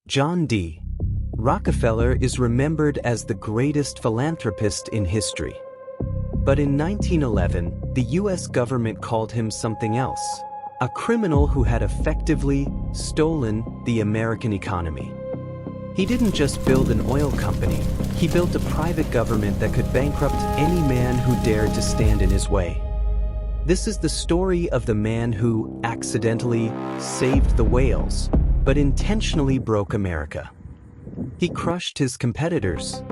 John D. Rockefeller is remembered as the greatest philanthropist in history. But in 1911, the US government called him something else, a criminal who had effectively stolen the American economy. He didn't just build an oil company, he built a private government that could bankrupt any man who dared to stand in his way. This is the story of the man who accidentally saved the whales, but intentionally broke America. He crushed his competitors.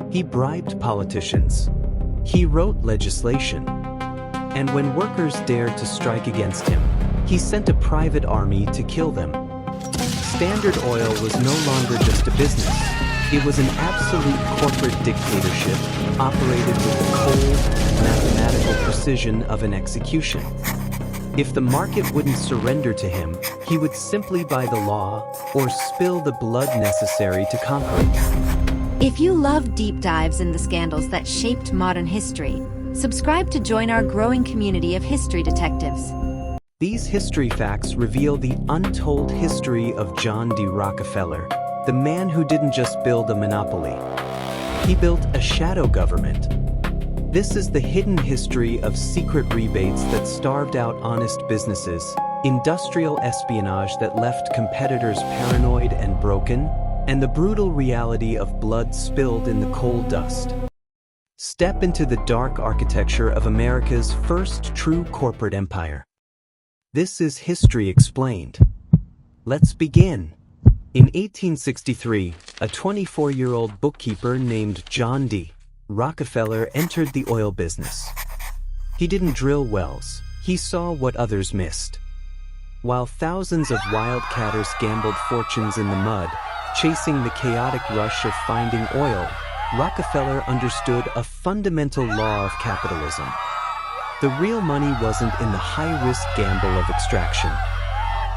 He bribed politicians. He wrote legislation. And when workers dared to strike against him, he sent a private army to kill them. Standard Oil was no longer just a business. It was an absolute corporate dictatorship operated with the cold, mathematical precision of an execution. If the market wouldn't surrender to him, he would simply buy the law or spill the blood necessary to conquer it. If you love deep dives in the scandals that shaped modern history, subscribe to join our growing community of history detectives. These history facts reveal the untold history of John D. Rockefeller, the man who didn't just build a monopoly. He built a shadow government. This is the hidden history of secret rebates that starved out honest businesses, industrial espionage that left competitors paranoid and broken, and the brutal reality of blood spilled in the coal dust. Step into the dark architecture of America's first true corporate empire. This is History Explained. Let's begin. In 1863, a 24-year-old bookkeeper named John D. Rockefeller entered the oil business. He didn't drill wells, he saw what others missed. While thousands of wildcatters gambled fortunes in the mud, chasing the chaotic rush of finding oil, Rockefeller understood a fundamental law of capitalism. The real money wasn't in the high-risk gamble of extraction.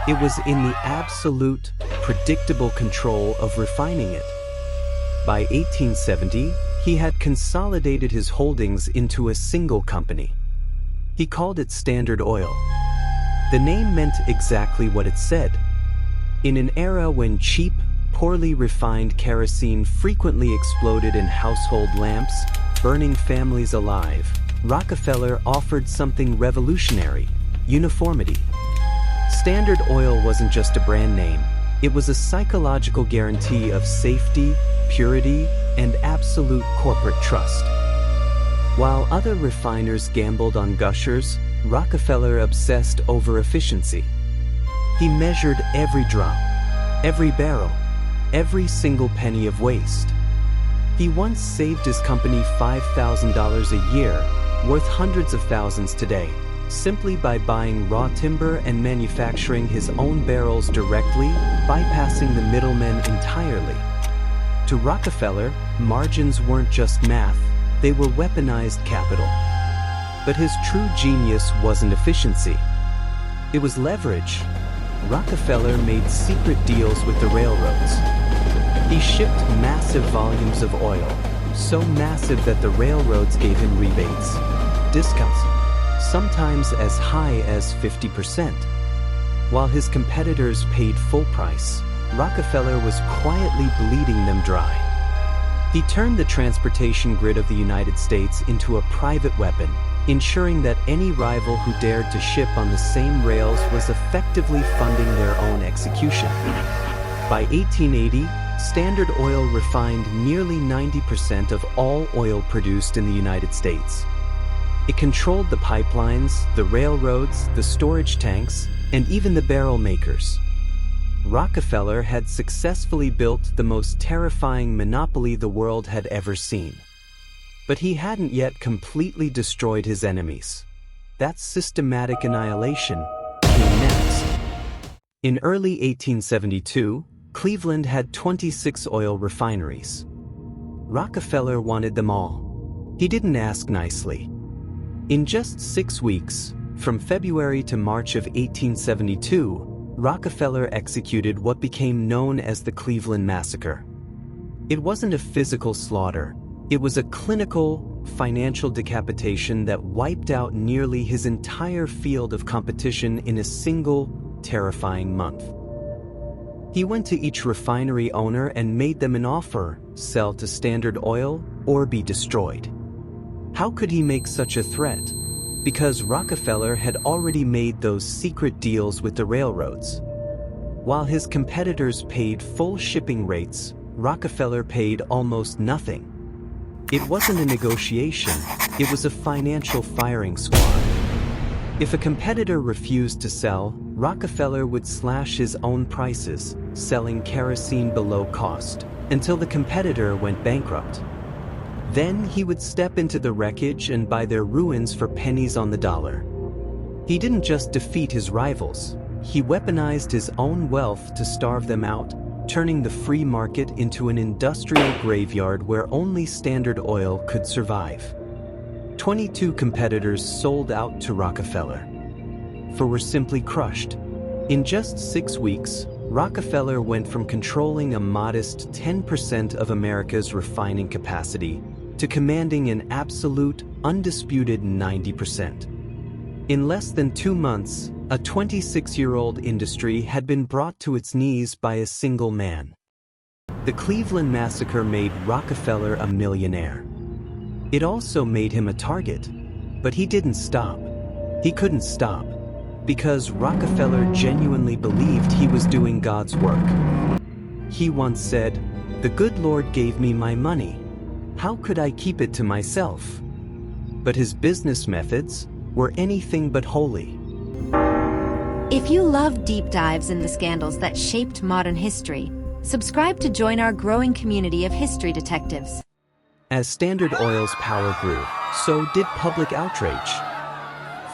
It was in the absolute, predictable control of refining it. By 1870, he had consolidated his holdings into a single company. He called it Standard Oil. The name meant exactly what it said. In an era when cheap, poorly refined kerosene frequently exploded in household lamps, burning families alive, Rockefeller offered something revolutionary: uniformity. Standard Oil wasn't just a brand name, it was a psychological guarantee of safety, purity, and absolute corporate trust. While other refiners gambled on gushers, Rockefeller obsessed over efficiency. He measured every drop, every barrel, every single penny of waste. He once saved his company $5,000 a year, worth hundreds of thousands today, simply by buying raw timber and manufacturing his own barrels directly, bypassing the middlemen entirely. To Rockefeller, margins weren't just math, they were weaponized capital. But his true genius wasn't efficiency. It was leverage. Rockefeller made secret deals with the railroads. He shipped massive volumes of oil, so massive that the railroads gave him rebates, discounts, sometimes as high as 50%. While his competitors paid full price, Rockefeller was quietly bleeding them dry. He turned the transportation grid of the United States into a private weapon, ensuring that any rival who dared to ship on the same rails was effectively funding their own execution. By 1880, Standard Oil refined nearly 90% of all oil produced in the United States. It controlled the pipelines, the railroads, the storage tanks, and even the barrel makers. Rockefeller had successfully built the most terrifying monopoly the world had ever seen. But he hadn't yet completely destroyed his enemies. That systematic annihilation came next. In early 1872, Cleveland had 26 oil refineries. Rockefeller wanted them all. He didn't ask nicely. In just 6 weeks, from February to March of 1872, Rockefeller executed what became known as the Cleveland Massacre. It wasn't a physical slaughter. It was a clinical, financial decapitation that wiped out nearly his entire field of competition in a single, terrifying month. He went to each refinery owner and made them an offer: sell to Standard Oil or be destroyed. How could he make such a threat? Because Rockefeller had already made those secret deals with the railroads. While his competitors paid full shipping rates, Rockefeller paid almost nothing. It wasn't a negotiation, it was a financial firing squad. If a competitor refused to sell, Rockefeller would slash his own prices, selling kerosene below cost, until the competitor went bankrupt. Then he would step into the wreckage and buy their ruins for pennies on the dollar. He didn't just defeat his rivals, he weaponized his own wealth to starve them out, turning the free market into an industrial graveyard where only Standard Oil could survive. 22 competitors sold out to Rockefeller, for were simply crushed. In just 6 weeks, Rockefeller went from controlling a modest 10% of America's refining capacity to commanding an absolute, undisputed 90%. In less than 2 months, a 26-year-old industry had been brought to its knees by a single man. The Cleveland Massacre made Rockefeller a millionaire. It also made him a target, but he didn't stop. He couldn't stop, because Rockefeller genuinely believed he was doing God's work. He once said, "The good Lord gave me my money. How could I keep it to myself?" But his business methods were anything but holy. If you love deep dives in the scandals that shaped modern history, subscribe to join our growing community of history detectives. As Standard Oil's power grew, so did public outrage.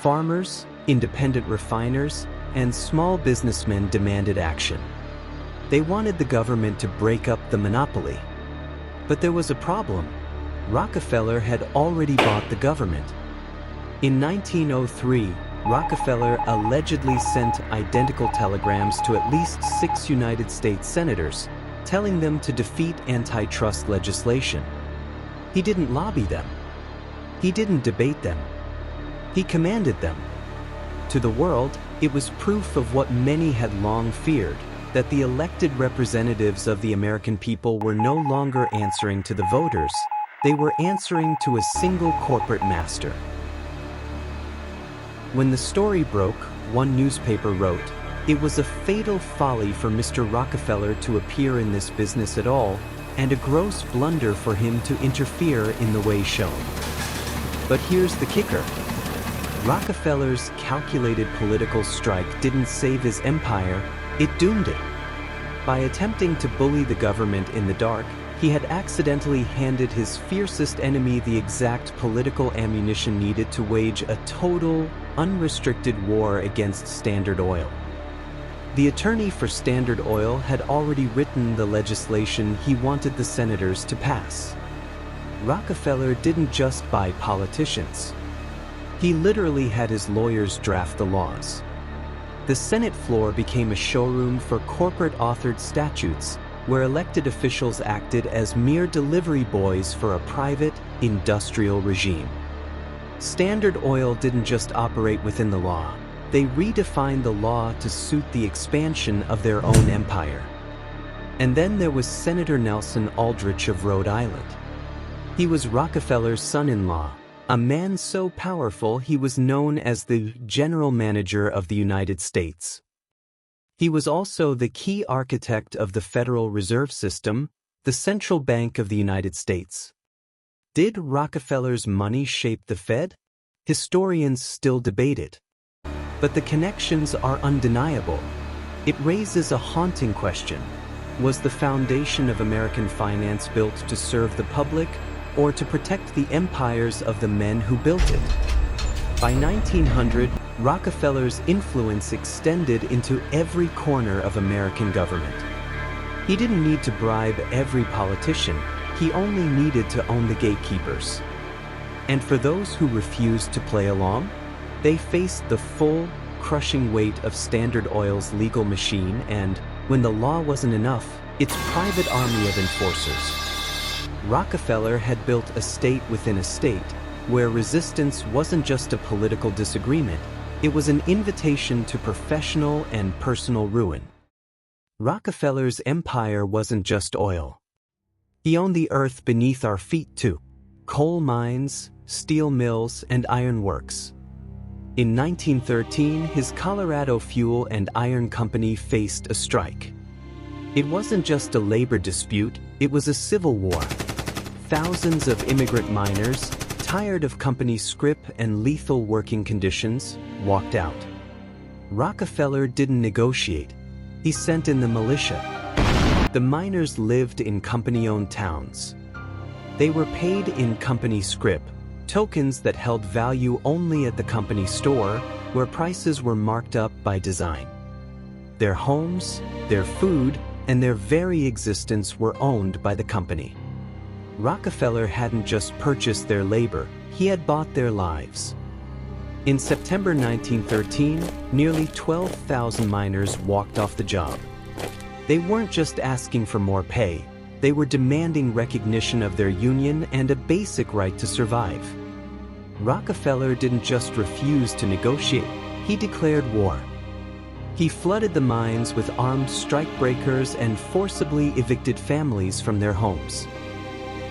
Farmers, independent refiners, and small businessmen demanded action. They wanted the government to break up the monopoly. But there was a problem. Rockefeller had already bought the government. In 1903, Rockefeller allegedly sent identical telegrams to at least 6 United States senators, telling them to defeat antitrust legislation. He didn't lobby them. He didn't debate them. He commanded them. To the world, it was proof of what many had long feared, that the elected representatives of the American people were no longer answering to the voters, they were answering to a single corporate master. When the story broke, one newspaper wrote, "It was a fatal folly for Mr. Rockefeller to appear in this business at all, and a gross blunder for him to interfere in the way shown." But here's the kicker. Rockefeller's calculated political strike didn't save his empire, it doomed it. By attempting to bully the government in the dark, he had accidentally handed his fiercest enemy the exact political ammunition needed to wage a total, unrestricted war against Standard Oil. The attorney for Standard Oil had already written the legislation he wanted the senators to pass. Rockefeller didn't just buy politicians. He literally had his lawyers draft the laws. The Senate floor became a showroom for corporate-authored statutes, where elected officials acted as mere delivery boys for a private, industrial regime. Standard Oil didn't just operate within the law. They redefined the law to suit the expansion of their own empire. And then there was Senator Nelson Aldrich of Rhode Island. He was Rockefeller's son-in-law, a man so powerful he was known as the General Manager of the United States. He was also the key architect of the Federal Reserve System, the central bank of the United States. Did Rockefeller's money shape the Fed? Historians still debate it. But the connections are undeniable. It raises a haunting question. Was the foundation of American finance built to serve the public or to protect the empires of the men who built it? By 1900, Rockefeller's influence extended into every corner of American government. He didn't need to bribe every politician, he only needed to own the gatekeepers. And for those who refused to play along, they faced the full, crushing weight of Standard Oil's legal machine and, when the law wasn't enough, its private army of enforcers. Rockefeller had built a state within a state, where resistance wasn't just a political disagreement, it was an invitation to professional and personal ruin. Rockefeller's empire wasn't just oil. He owned the earth beneath our feet too: coal mines, steel mills, and iron works. In 1913, his Colorado Fuel and Iron Company faced a strike. It wasn't just a labor dispute, it was a civil war. Thousands of immigrant miners, tired of company scrip and lethal working conditions, walked out. Rockefeller didn't negotiate. He sent in the militia. The miners lived in company-owned towns. They were paid in company scrip, tokens that held value only at the company store, where prices were marked up by design. Their homes, their food, and their very existence were owned by the company. Rockefeller hadn't just purchased their labor, he had bought their lives. In September 1913, nearly 12,000 miners walked off the job. They weren't just asking for more pay, they were demanding recognition of their union and a basic right to survive. Rockefeller didn't just refuse to negotiate, he declared war. He flooded the mines with armed strikebreakers and forcibly evicted families from their homes.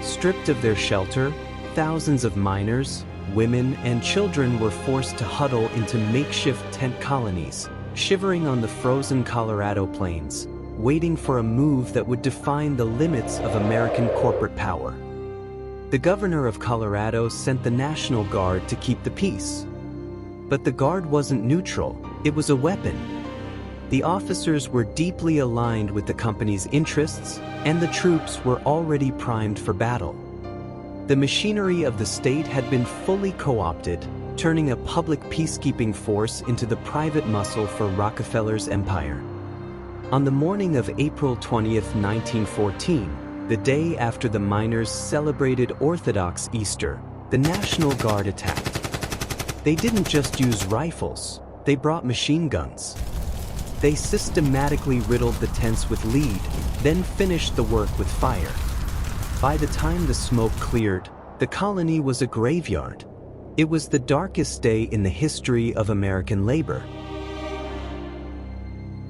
Stripped of their shelter, thousands of miners, women, and children were forced to huddle into makeshift tent colonies, shivering on the frozen Colorado plains, waiting for a move that would define the limits of American corporate power. The governor of Colorado sent the National Guard to keep the peace. But the Guard wasn't neutral, it was a weapon. The officers were deeply aligned with the company's interests, and the troops were already primed for battle. The machinery of the state had been fully co-opted, turning a public peacekeeping force into the private muscle for Rockefeller's empire. On the morning of April 20th, 1914, the day after the miners celebrated Orthodox Easter, the National Guard attacked. They didn't just use rifles, they brought machine guns. They systematically riddled the tents with lead, then finished the work with fire. By the time the smoke cleared, the colony was a graveyard. It was the darkest day in the history of American labor.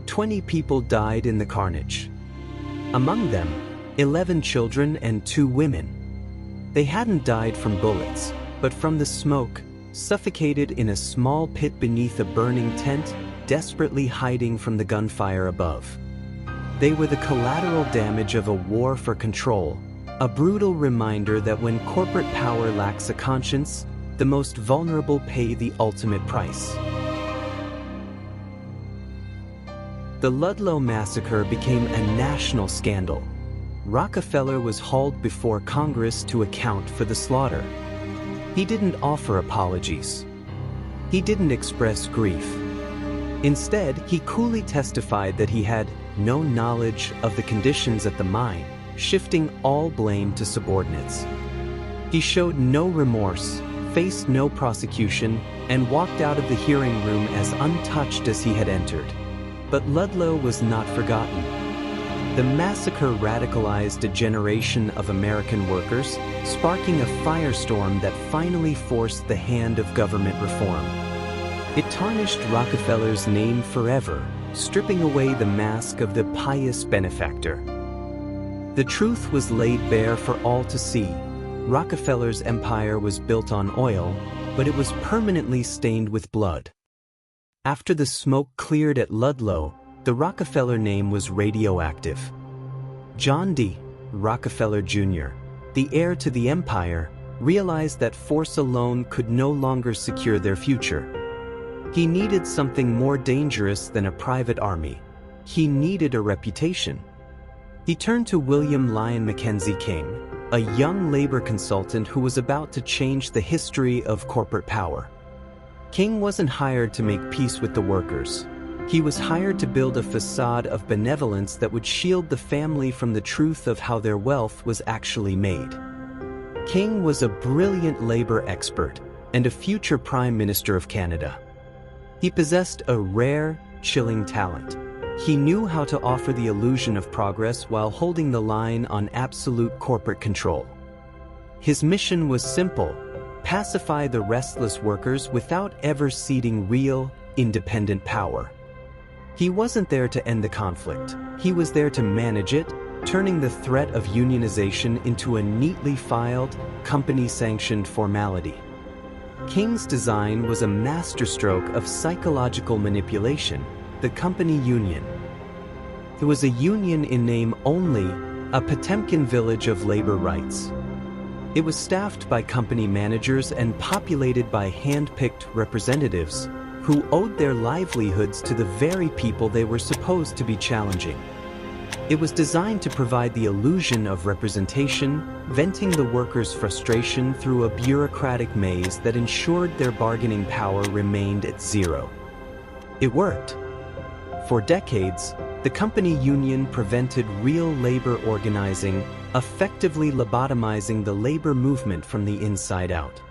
20 people died in the carnage. Among them, 11 children and 2 women. They hadn't died from bullets, but from the smoke, suffocated in a small pit beneath a burning tent, desperately hiding from the gunfire above. They were the collateral damage of a war for control, a brutal reminder that when corporate power lacks a conscience, the most vulnerable pay the ultimate price. The Ludlow Massacre became a national scandal. Rockefeller was hauled before Congress to account for the slaughter. He didn't offer apologies. He didn't express grief. Instead, he coolly testified that he had no knowledge of the conditions at the mine, shifting all blame to subordinates. He showed no remorse, faced no prosecution, and walked out of the hearing room as untouched as he had entered. But Ludlow was not forgotten. The massacre radicalized a generation of American workers, sparking a firestorm that finally forced the hand of government reform. It tarnished Rockefeller's name forever, stripping away the mask of the pious benefactor. The truth was laid bare for all to see. Rockefeller's empire was built on oil, but it was permanently stained with blood. After the smoke cleared at Ludlow, the Rockefeller name was radioactive. John D. Rockefeller Jr., the heir to the empire, realized that force alone could no longer secure their future. He needed something more dangerous than a private army. He needed a reputation. He turned to William Lyon Mackenzie King, a young labor consultant who was about to change the history of corporate power. King wasn't hired to make peace with the workers. He was hired to build a facade of benevolence that would shield the family from the truth of how their wealth was actually made. King was a brilliant labor expert and a future Prime Minister of Canada. He possessed a rare, chilling talent. He knew how to offer the illusion of progress while holding the line on absolute corporate control. His mission was simple: pacify the restless workers without ever ceding real, independent power. He wasn't there to end the conflict. He was there to manage it, turning the threat of unionization into a neatly filed, company-sanctioned formality. King's design was a masterstroke of psychological manipulation, the company union. It was a union in name only, a Potemkin village of labor rights. It was staffed by company managers and populated by hand-picked representatives who owed their livelihoods to the very people they were supposed to be challenging. It was designed to provide the illusion of representation, venting the workers' frustration through a bureaucratic maze that ensured their bargaining power remained at zero. It worked. For decades, the company union prevented real labor organizing, effectively lobotomizing the labor movement from the inside out.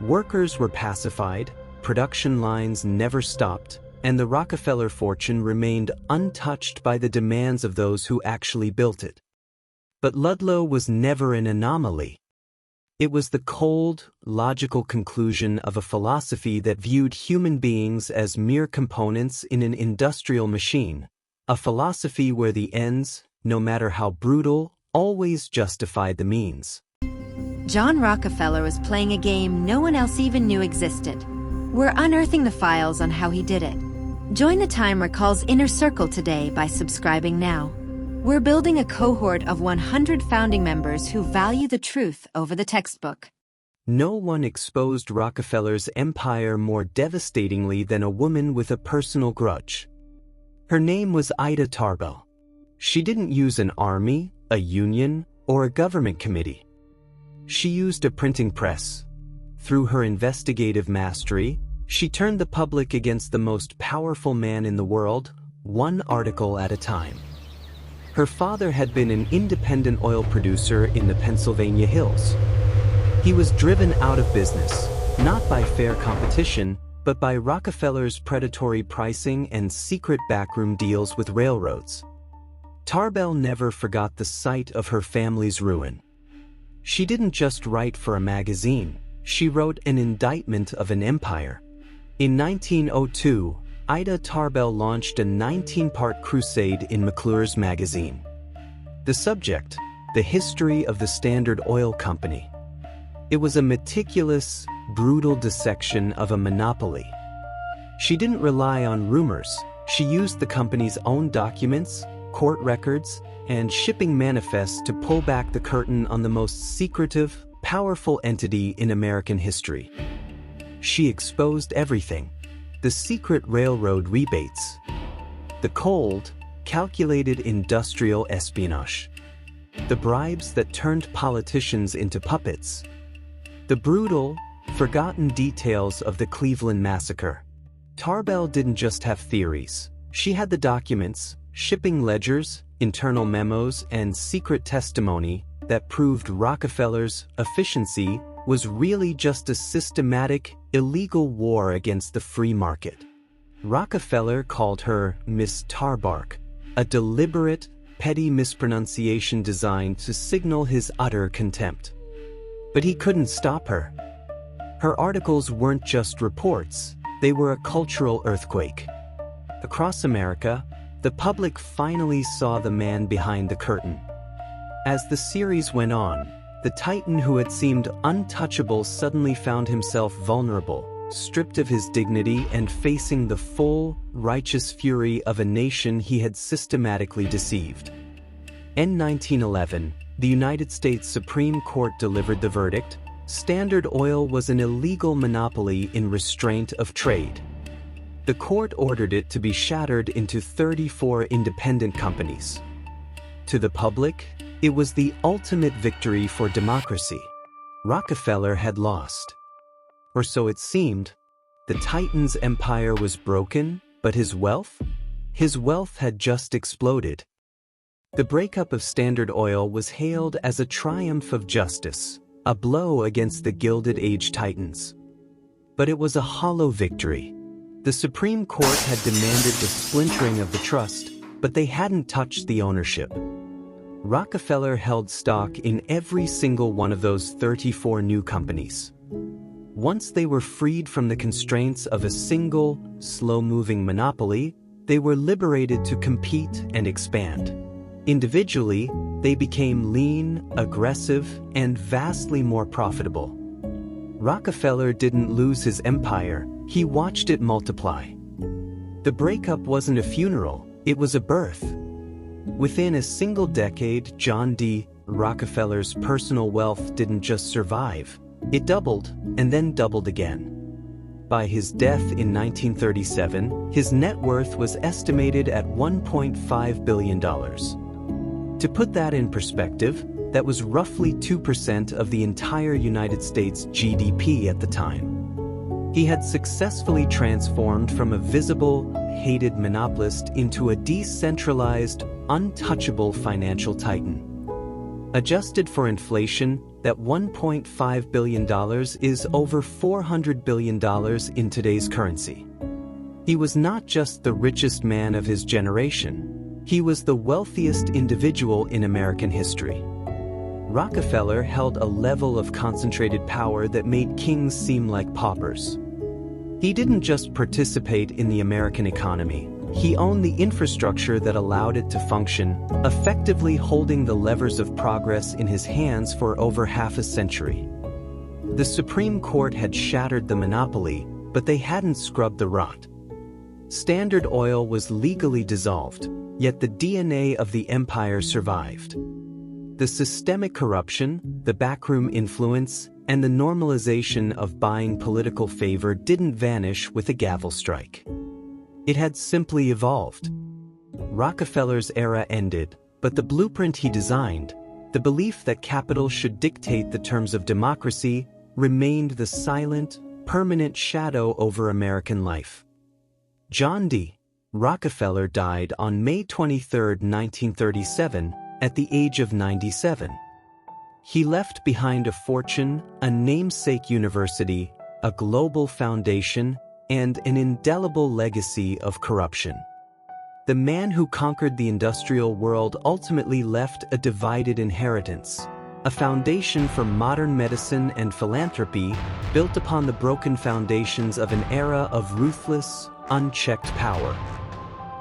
Workers were pacified, production lines never stopped, and the Rockefeller fortune remained untouched by the demands of those who actually built it. But Ludlow was never an anomaly. It was the cold, logical conclusion of a philosophy that viewed human beings as mere components in an industrial machine, a philosophy where the ends, no matter how brutal, always justified the means. John Rockefeller was playing a game no one else even knew existed. We're unearthing the files on how he did it. Join the Time Recall's Inner Circle today by subscribing now. We're building a cohort of 100 founding members who value the truth over the textbook. No one exposed Rockefeller's empire more devastatingly than a woman with a personal grudge. Her name was Ida Tarbell. She didn't use an army, a union, or a government committee. She used a printing press. Through her investigative mastery, she turned the public against the most powerful man in the world, one article at a time. Her father had been an independent oil producer in the Pennsylvania Hills. He was driven out of business, not by fair competition, but by Rockefeller's predatory pricing and secret backroom deals with railroads. Tarbell never forgot the sight of her family's ruin. She didn't just write for a magazine. She wrote an indictment of an empire. In 1902, Ida Tarbell launched a 19-part crusade in McClure's magazine. The subject, the history of the Standard Oil Company. It was a meticulous, brutal dissection of a monopoly. She didn't rely on rumors. She used the company's own documents, court records, and shipping manifests to pull back the curtain on the most secretive, powerful entity in American history. She exposed everything. The secret railroad rebates. The cold, calculated industrial espionage. The bribes that turned politicians into puppets. The brutal, forgotten details of the Cleveland Massacre. Tarbell didn't just have theories. She had the documents, shipping ledgers, internal memos, and secret testimony that proved Rockefeller's efficiency was really just a systematic, illegal war against the free market. Rockefeller called her Miss Tarbark, a deliberate, petty mispronunciation designed to signal his utter contempt. But he couldn't stop her. Her articles weren't just reports, they were a cultural earthquake. Across America, the public finally saw the man behind the curtain. As the series went on, the titan who had seemed untouchable suddenly found himself vulnerable, stripped of his dignity and facing the full, righteous fury of a nation he had systematically deceived. In 1911, the United States Supreme Court delivered the verdict: Standard Oil was an illegal monopoly in restraint of trade. The court ordered it to be shattered into 34 independent companies. To the public, it was the ultimate victory for democracy. Rockefeller had lost. Or so it seemed. The Titan's empire was broken, but his wealth? His wealth had just exploded. The breakup of Standard Oil was hailed as a triumph of justice, a blow against the Gilded Age titans. But it was a hollow victory. The Supreme Court had demanded the splintering of the trust, but they hadn't touched the ownership. Rockefeller held stock in every single one of those 34 new companies. Once they were freed from the constraints of a single, slow-moving monopoly, they were liberated to compete and expand. Individually, they became lean, aggressive, and vastly more profitable. Rockefeller didn't lose his empire, he watched it multiply. The breakup wasn't a funeral, it was a birth. Within a single decade, John D. Rockefeller's personal wealth didn't just survive, it doubled, and then doubled again. By his death in 1937, his net worth was estimated at $1.5 billion. To put that in perspective, that was roughly 2% of the entire United States GDP at the time. He had successfully transformed from a visible, hated monopolist into a decentralized, untouchable financial titan. Adjusted for inflation, that $1.5 billion is over $400 billion in today's currency. He was not just the richest man of his generation, he was the wealthiest individual in American history. Rockefeller held a level of concentrated power that made kings seem like paupers. He didn't just participate in the American economy, he owned the infrastructure that allowed it to function, effectively holding the levers of progress in his hands for over half a century. The Supreme Court had shattered the monopoly, but they hadn't scrubbed the rot. Standard Oil was legally dissolved, yet the DNA of the empire survived. The systemic corruption, the backroom influence, and the normalization of buying political favor didn't vanish with a gavel strike. It had simply evolved. Rockefeller's era ended, but the blueprint he designed, the belief that capital should dictate the terms of democracy, remained the silent, permanent shadow over American life. John D. Rockefeller died on May 23, 1937, at the age of 97. He left behind a fortune, a namesake university, a global foundation, and an indelible legacy of corruption. The man who conquered the industrial world ultimately left a divided inheritance, a foundation for modern medicine and philanthropy built upon the broken foundations of an era of ruthless, unchecked power.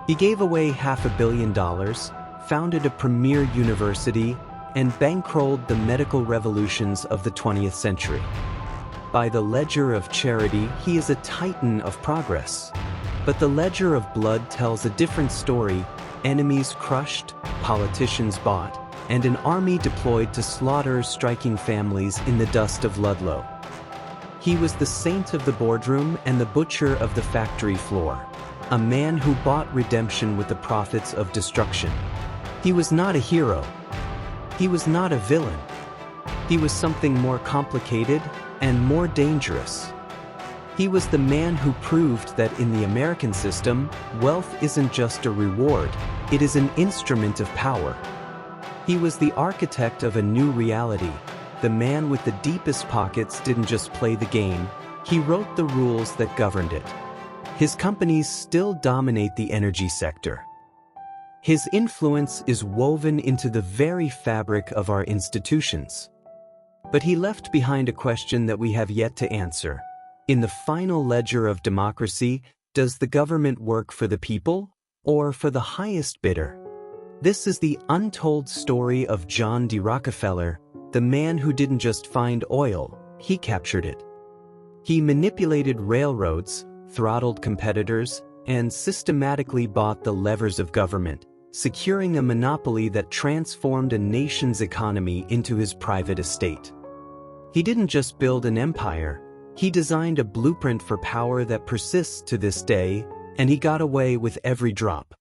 He gave away $500 million, founded a premier university, and bankrolled the medical revolutions of the 20th century. By the ledger of charity, he is a titan of progress. But the ledger of blood tells a different story: enemies crushed, politicians bought, and an army deployed to slaughter striking families in the dust of Ludlow. He was the saint of the boardroom and the butcher of the factory floor, a man who bought redemption with the profits of destruction. He was not a hero. He was not a villain. He was something more complicated and more dangerous. He was the man who proved that in the American system, wealth isn't just a reward, it is an instrument of power. He was the architect of a new reality. The man with the deepest pockets didn't just play the game, he wrote the rules that governed it. His companies still dominate the energy sector. His influence is woven into the very fabric of our institutions. But he left behind a question that we have yet to answer. In the final ledger of democracy, does the government work for the people or for the highest bidder? This is the untold story of John D. Rockefeller, the man who didn't just find oil, he captured it. He manipulated railroads, throttled competitors, and systematically bought the levers of government, securing a monopoly that transformed a nation's economy into his private estate. He didn't just build an empire, he designed a blueprint for power that persists to this day, and he got away with every drop.